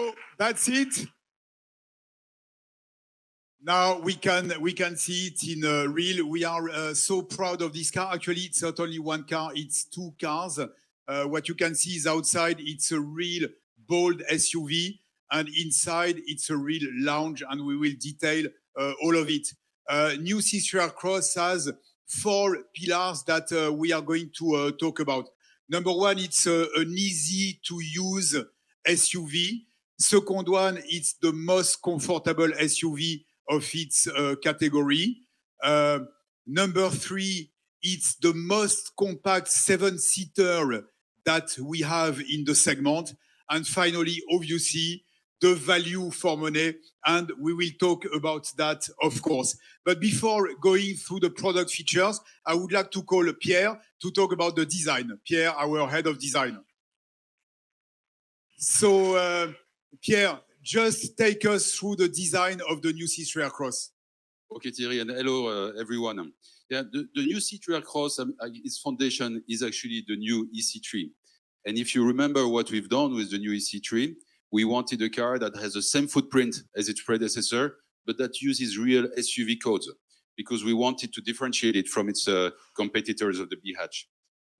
So that's it. Now we can see it in real. We are so proud of this car. Actually, it's not only one car; it's two cars. What you can see is outside. It's a real bold SUV, and inside it's a real lounge. And we will detail all of it. New C3 Aircross has 4 pillars that we are going to talk about. Number one, it's an easy to use SUV. Second one, it's the most comfortable SUV of its category. Number 3, it's the most compact 7-seater that we have in the segment. And finally, obviously, the value for money. And we will talk about that, of course. But before going through the product features, I would like to call Pierre to talk about the design. Pierre, our head of design. So, Pierre, just take us through the design of the new C3 Aircross. Okay, Thierry, and hello, everyone. Yeah, the new C3 Aircross, its foundation is actually the new EC3. And if you remember what we've done with the new EC3, we wanted a car that has the same footprint as its predecessor, but that uses real SUV codes, because we wanted to differentiate it from its competitors of the B hatch.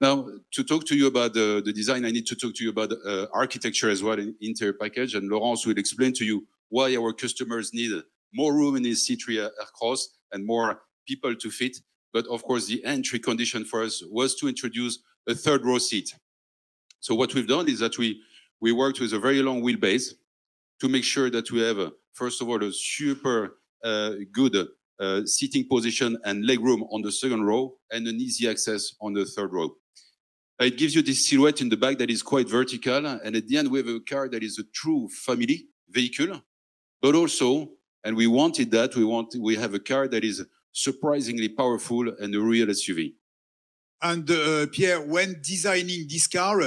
Now, to talk to you about the design, I need to talk to you about architecture as well in interior package, and Laurence will explain to you why our customers need more room in this C3 Aircross and more people to fit. But of course, the entry condition for us was to introduce a third row seat. So what we've done is that we worked with a very long wheelbase to make sure that we have, first of all, a super good seating position and legroom on the second row and an easy access on the third row. It gives you this silhouette in the back that is quite vertical. And at the end, we have a car that is a true family vehicle, but also, and we wanted that, we have a car that is surprisingly powerful and a real SUV. And Pierre, when designing this car,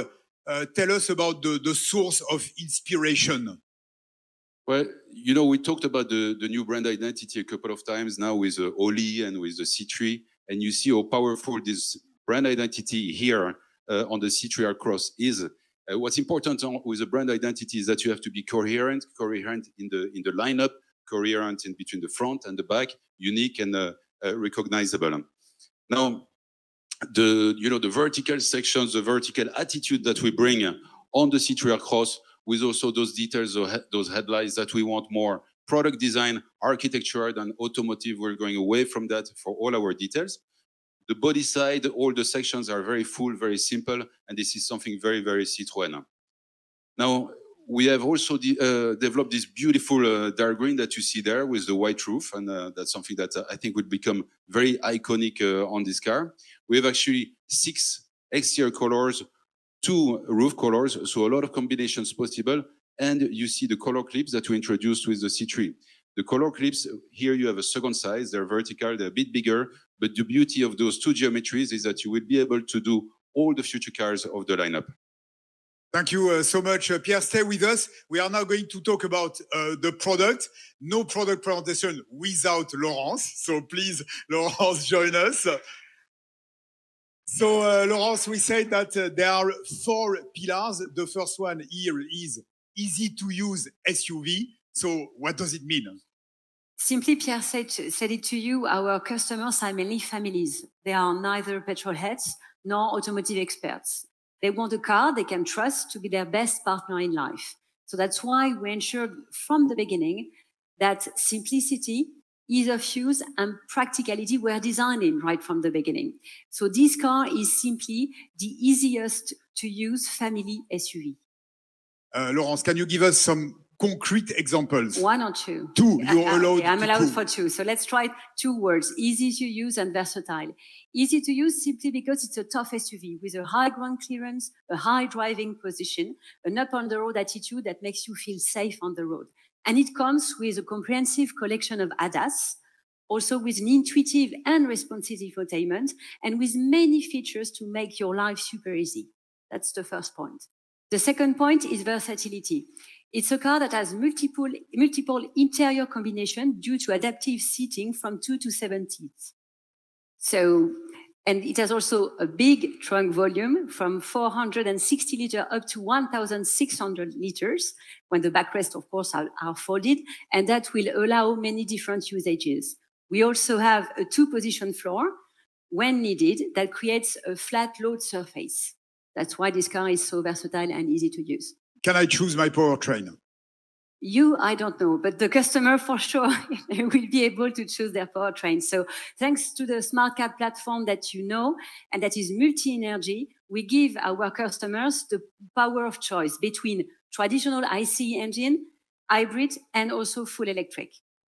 tell us about the source of inspiration. Well, you know, we talked about the new brand identity a couple of times now with Oli and with the C3, and you see how powerful this brand identity here on the C3 Aircross is. What's important with the brand identity is that you have to be coherent in the lineup, coherent in between the front and the back, unique and recognizable. Now, the vertical sections, the vertical attitude that we bring on the C3 Aircross, with also those details, those headlights that we want more product design, architecture than automotive. We're going away from that for all our details. The body side, all the sections are very full, very simple, and this is something very, very Citroën. Now, we have also developed this beautiful dark green that you see there with the white roof, and that's something that I think would become very iconic on this car. We have actually 6 exterior colors, 2 roof colors, so a lot of combinations possible. And you see the color clips that we introduced with the C3. The color clips, here you have a second size, they're vertical, they're a bit bigger, but the beauty of those 2 geometries is that you will be able to do all the future cars of the lineup. Thank you so much, Pierre. Stay with us. We are now going to talk about the product. No product presentation without Laurence. So please, Laurence, join us. So, Laurence, we said that there are 4 pillars. The first one here is easy to use SUV. So what does it mean? Simply, Pierre said it to you, our customers are mainly families. They are neither petrol heads nor automotive experts. They want a car they can trust to be their best partner in life. So that's why we ensured from the beginning that simplicity, ease of use, and practicality were designed in right from the beginning. So this car is simply the easiest to use family SUV. Laurence, can you give us some concrete examples? 1 or 2. 2, you're allowed. Okay, I'm allowed for 2. So let's try 2 words, easy to use and versatile. Easy to use simply because it's a tough SUV with a high ground clearance, a high driving position, an up on the road attitude that makes you feel safe on the road. And it comes with a comprehensive collection of ADAS, also with an intuitive and responsive infotainment, and with many features to make your life super easy. That's the first point. The second point is versatility. It's a car that has multiple interior combinations due to adaptive seating from 2 to 7 seats. So And it has also a big trunk volume from 460 liters up to 1,600 liters when the backrests, of course, are folded. And that will allow many different usages. We also have a 2-position floor when needed that creates a flat load surface. That's why this car is so versatile and easy to use. Can I choose my powertrain? I don't know, but the customer for sure will be able to choose their powertrain. So thanks to the smart card platform that you know, and that is multi-energy, we give our customers the power of choice between traditional ICE engine, hybrid, and also full electric.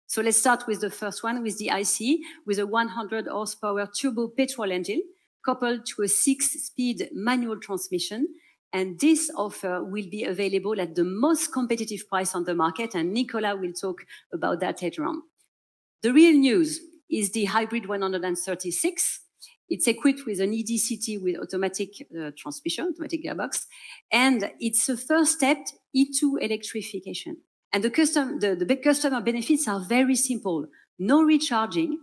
So let's start with the first one, with the ICE, with a 100 horsepower turbo petrol engine coupled to a 6-speed manual transmission. And this offer will be available at the most competitive price on the market, and Nicola will talk about that later on. The real news is the hybrid 136. It's equipped with an EDCT with automatic transmission, automatic gearbox, and it's the first step into electrification. And the big customer benefits are very simple. No recharging,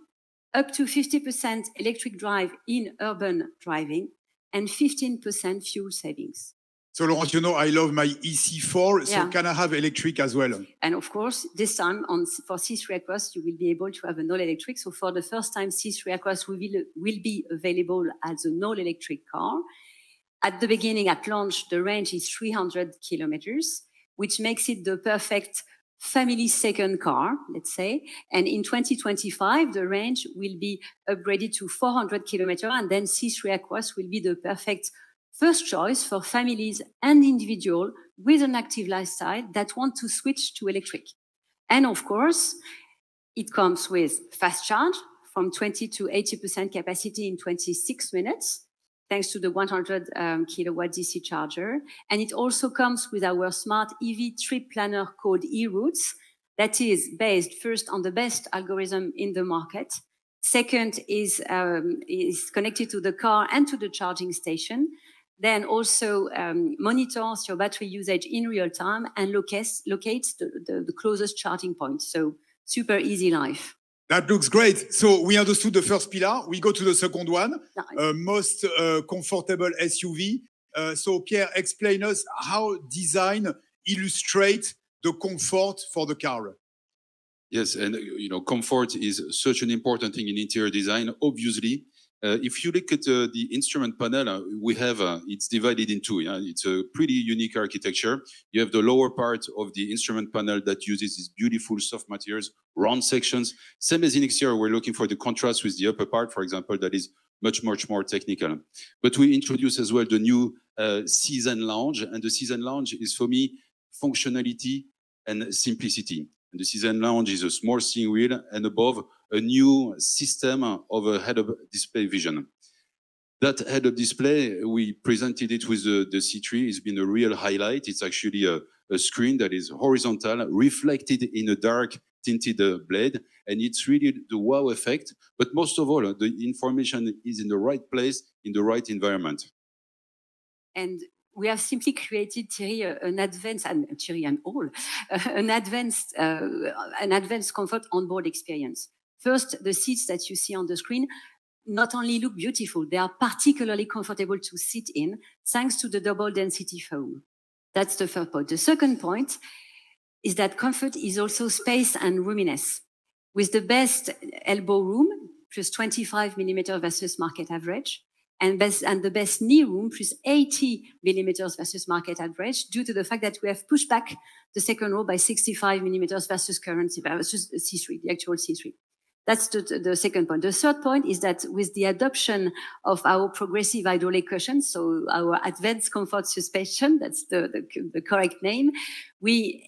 up to 50% electric drive in urban driving, and 15% fuel savings. So, Laurence, you know I love my EC4, so Yeah. can I have electric as well? And of course, this time for C3 Aircross, you will be able to have an all-electric. So for the first time, C3 Aircross will be available as an all-electric car. At the beginning, at launch, the range is 300 kilometers, which makes it the perfect family second car, let's say. And in 2025, the range will be upgraded to 400 kilometers, and then C3 Aircross will be the perfect first choice for families and individuals with an active lifestyle that want to switch to electric. And of course, it comes with fast charge from 20 to 80% capacity in 26 minutes, thanks to the 100 kilowatt DC charger. And it also comes with our smart EV trip planner called eRoutes, that is based first on the best algorithm in the market. Second is connected to the car and to the charging station. Then also monitors your battery usage in real time and locates the closest charging point. So super easy life. That looks great. So we understood the first pillar. We go to the second one, Nice. most comfortable SUV. So Pierre, explain us how design illustrates the comfort for the car. Yes, and comfort is such an important thing in interior design. Obviously, if you look at the instrument panel, we have it's divided in two. Yeah? It's a pretty unique architecture. You have the lower part of the instrument panel that uses these beautiful soft materials, round sections. Same as in exterior, we're looking for the contrast with the upper part, for example, that is much more technical. But we introduce as well the new Season Lounge, and the Season Lounge is for me functionality and simplicity. And the Season Lounge is a small steering wheel and above a new system of a head-up display vision. That head-up display, we presented it with the C3. It's been a real highlight. It's actually a screen that is horizontal, reflected in a dark tinted blade, and it's really the wow effect. But most of all, the information is in the right place, in the right environment. And we have simply created, Thierry, an advanced comfort onboard experience. First, the seats that you see on the screen not only look beautiful, they are particularly comfortable to sit in, thanks to the double density foam. That's the first point. The second point is that comfort is also space and roominess. With the best elbow room, plus 25 millimeters versus market average, and the best knee room, plus 80 millimeters versus market average, due to the fact that we have pushed back the second row by 65 millimeters versus versus C3, the actual C3. That's the second point. The third point is that with the adoption of our progressive hydraulic cushion, so our advanced comfort suspension, that's the correct name, we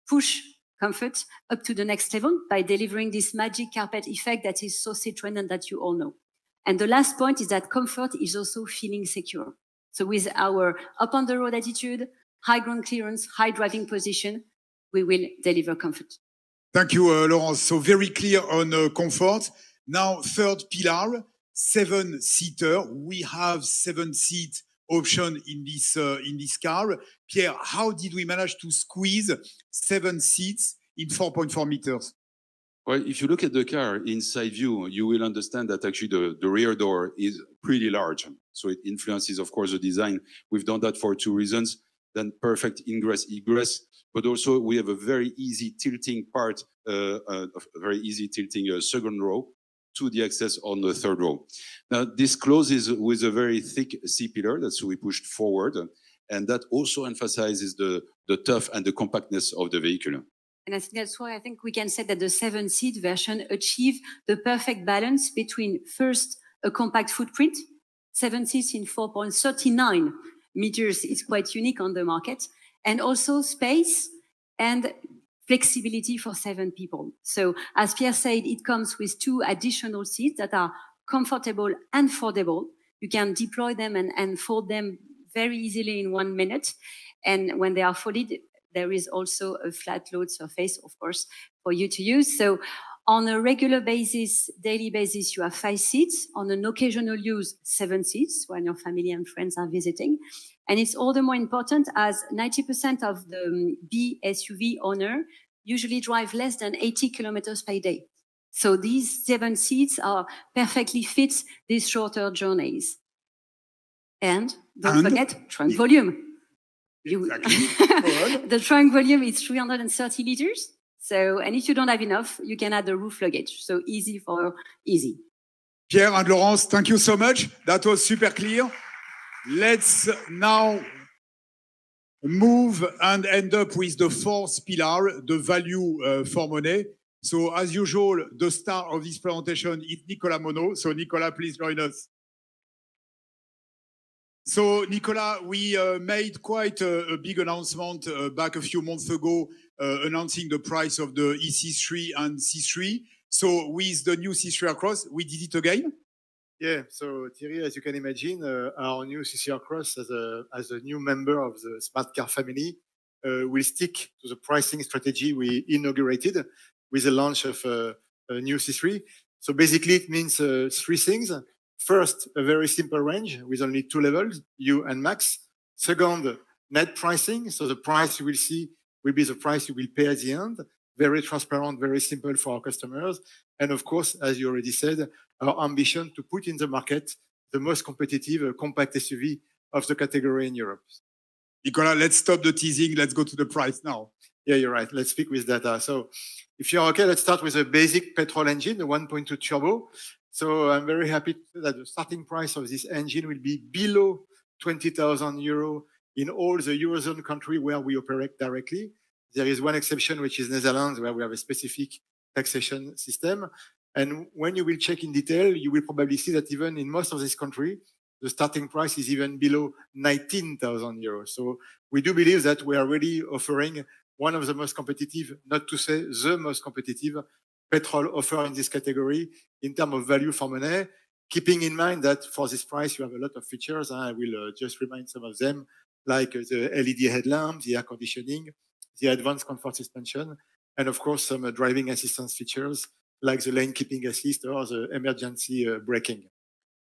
push comfort up to the next level by delivering this magic carpet effect that is so Citroën and that you all know. And the last point is that comfort is also feeling secure. So with our up-on-the-road attitude, high ground clearance, high driving position, we will deliver comfort. Thank you, Laurence. So very clear on comfort. Now, third pillar, 7-seater. We have 7-seat option in this car. Pierre, how did we manage to squeeze 7 seats in 4.4 meters? Well, if you look at the car inside view, you will understand that actually the rear door is pretty large. So it influences, of course, the design. We've done that for two reasons. Then perfect ingress, egress, but also we have a very easy tilting part, a very easy tilting second row to the access on the third row. Now, this closes with a very thick C-pillar that we pushed forward, and that also emphasizes the tough and the compactness of the vehicle. And I think that's why I think we can say that the 7-seat version achieved the perfect balance between first a compact footprint, 7 seats in 4.39 meters is quite unique on the market, and also space and flexibility for 7 people. So as Pierre said, it comes with 2 additional seats that are comfortable and foldable. You can deploy them and fold them very easily in 1 minute. And when they are folded, there is also a flat load surface, of course, for you to use. So on a regular basis, daily basis, you have 5 seats. On an occasional use, 7 seats when your family and friends are visiting. And it's all the more important as 90% of the B SUV owner usually drive less than 80 kilometers per day. So these 7 seats are perfectly fit these shorter journeys. And don't forget trunk volume. Exactly. The trunk volume is 330 liters. So, and if you don't have enough, you can add the roof luggage. So easy for easy. Pierre and Laurence, thank you so much. That was super clear. Let's now move and end up with the 4th pillar, the value for money. So as usual, the star of this presentation is Nicolas Monod. So Nicolas, please join us. So Nicolas, we made quite a big announcement back a few months ago, announcing the price of the EC3 and C3. So with the new C3 Aircross, we did it again. Yeah, so Thierry, as you can imagine, our new C3 Aircross as a new member of the smart car family will stick to the pricing strategy we inaugurated with the launch of a new C3. So basically it means 3 things. First, a very simple range with only 2 levels, U and Max. Second, net pricing. So the price you will see will be the price you will pay at the end. Very transparent, very simple for our customers. And of course, as you already said, our ambition to put in the market the most competitive compact SUV of the category in Europe. Nicolas, let's stop the teasing. Let's go to the price now. Yeah, you're right. Let's speak with data. So if you're okay, let's start with a basic petrol engine, the 1.2 turbo. So I'm very happy that the starting price of this engine will be below 20,000 euro in all the Eurozone countries where we operate directly. There is one exception, which is Netherlands, where we have a specific taxation system. And when you will check in detail, you will probably see that even in most of this country, the starting price is even below 19,000 euros. So we do believe that we are really offering one of the most competitive, not to say the most competitive petrol offer in this category in terms of value for money, keeping in mind that for this price, you have a lot of features. I will just remind some of them, like the LED headlamp, the air conditioning, the advanced comfort suspension, and of course, some driving assistance features like the lane keeping assist or the emergency braking.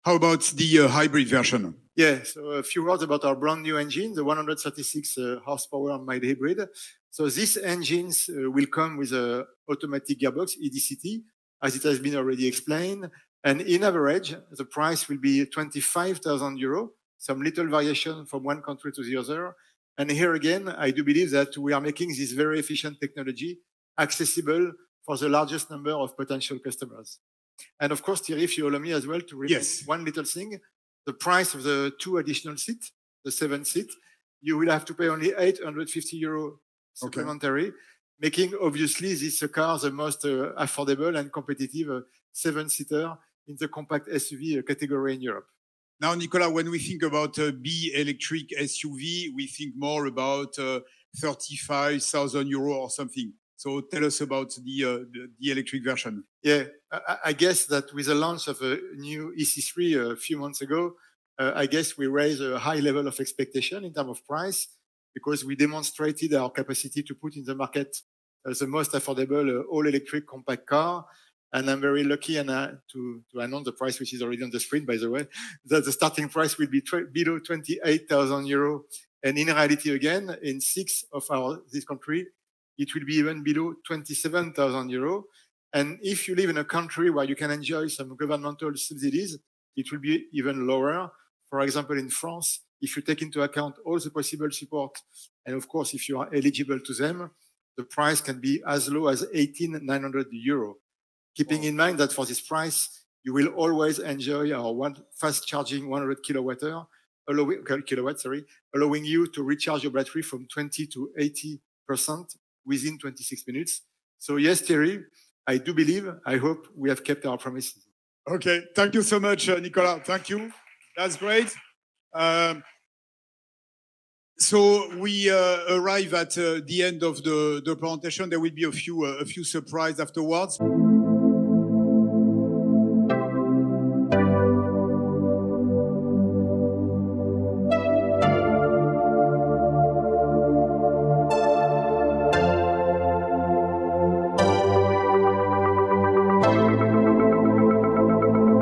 How about the hybrid version? Yeah, so a few words about our brand new engine, the 136 horsepower mild hybrid. So these engines will come with an automatic gearbox, EDCT, as it has been already explained. And in average, the price will be 25,000 euros, some little variation from one country to the other. And here again, I do believe that we are making this very efficient technology accessible for the largest number of potential customers. And of course, Thierry, if you allow me as well to remind one little thing, the price of the 2 additional seats, the 7th seat, you will have to pay only 850 euro supplementary, making obviously this car the most affordable and competitive 7-seater in the compact SUV category in Europe. Now, Nicolas, when we think about B electric SUV, we think more about 35,000 euro or something. So tell us about the electric version. Yeah, I guess that with the launch of a new EC3 a few months ago, I guess we raised a high level of expectation in terms of price because we demonstrated our capacity to put in the market the most affordable all-electric compact car. And I'm very lucky and to announce the price, which is already on the screen, by the way, that the starting price will be below 28,000 euro. And in reality, again, in 6 of this country, it will be even below 27,000 euro. And if you live in a country where you can enjoy some governmental subsidies, it will be even lower. For example, in France, if you take into account all the possible support, and of course, if you are eligible to them, the price can be as low as 18,900 euro. Keeping in mind that for this price, you will always enjoy our fast charging 100 kilowatts, allowing you to recharge your battery from 20 to 80% within 26 minutes. So yes, Thierry, I do believe, I hope we have kept our promises. Okay, thank you so much, Nicolas. Thank you. That's great. So we arrive at the end of the presentation. There will be a few surprises afterwards.